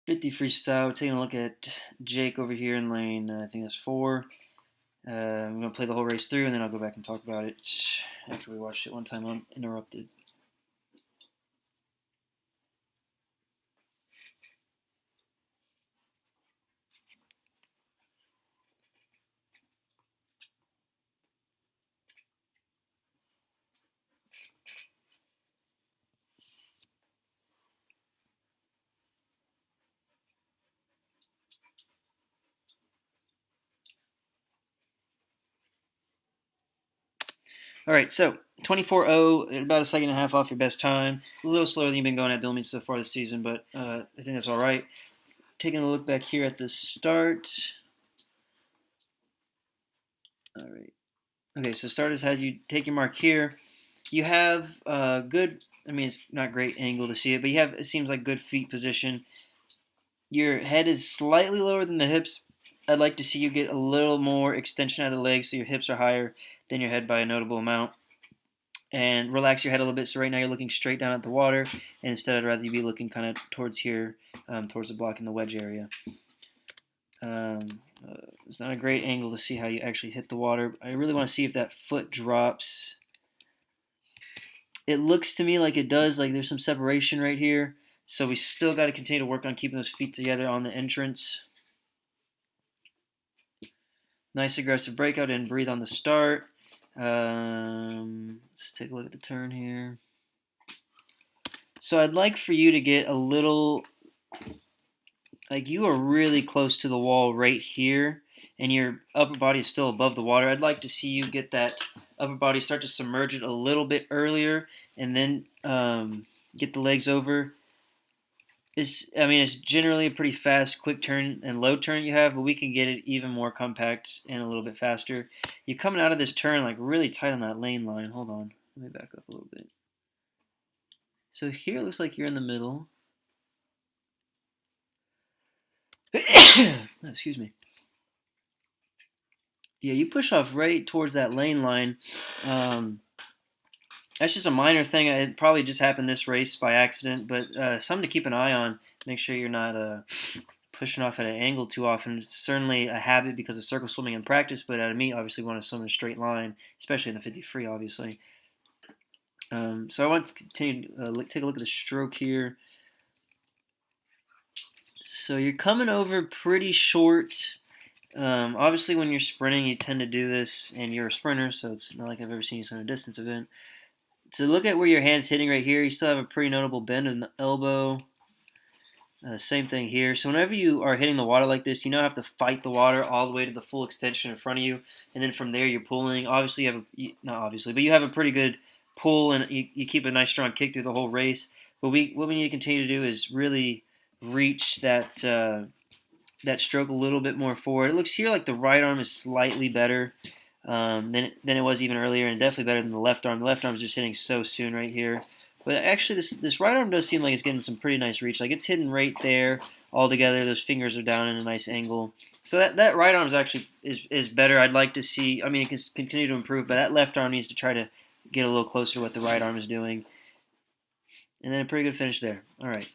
50 freestyle. We're taking a look at Jake over here in lane, I think that's 4. I'm going to play the whole race through, and then I'll go back and talk about it after we watched it one time uninterrupted. All right, so 24.0, about a second and a half off your best time. A little slower than you've been going at Dillmead so far this season, but I think that's all right. Taking a look back here at the start. All right. Okay, so starters has you take your mark here. You have good, I mean, it's not great angle to see it, but you have, it seems like good feet position. Your head is slightly lower than the hips. I'd like to see you get a little more extension out of the legs so your hips are higher than your head by a notable amount. And relax your head a little bit. So right now you're looking straight down at the water, and instead I'd rather you be looking kind of towards here, towards the block in the wedge area. It's not a great angle to see how you actually hit the water. I really want to see if that foot drops. It looks to me like it does, like there's some separation right here. So we still got to continue to work on keeping those feet together on the entrance. Nice aggressive breakout and breathe on the start. Let's take a look at the turn here. So I'd like for you to get a little, like you are really close to the wall right here, and your upper body is still above the water. I'd like to see you get that upper body start to submerge it a little bit earlier, and then get the legs over. It's generally a pretty fast, quick turn and low turn you have, but we can get it even more compact and a little bit faster. You're coming out of this turn like really tight on that lane line. Hold on, let me back up a little bit. So here it looks like you're in the middle. Excuse me. Yeah, you push off right towards that lane line. That's just a minor thing. It probably just happened this race by accident, but something to keep an eye on. Make sure you're not pushing off at an angle too often. It's certainly a habit because of circle swimming in practice, but out of me, obviously, want to swim in a straight line, especially in the 50 free, obviously. So I want to continue take a look at the stroke here. So you're coming over pretty short. Obviously, when you're sprinting, you tend to do this, and you're a sprinter, so it's not like I've ever seen you swim a distance event. So look at where your hand's hitting right here. You still have a pretty notable bend in the elbow. Same thing here. So whenever you are hitting the water like this, you now have to fight the water all the way to the full extension in front of you, and then from there you're pulling. Obviously, not obviously, but you have a pretty good pull, and you keep a nice strong kick through the whole race. But what we need to continue to do is really reach that stroke a little bit more forward. It looks here like the right arm is slightly better than it was even earlier, and definitely better than the left arm. The left arm is just hitting so soon right here. But actually, this right arm does seem like it's getting some pretty nice reach. Like it's hitting right there all together. Those fingers are down in a nice angle. So that right arm is actually is better. I'd like to see. I mean, it can continue to improve, but that left arm needs to try to get a little closer to what the right arm is doing. And then a pretty good finish there. All right.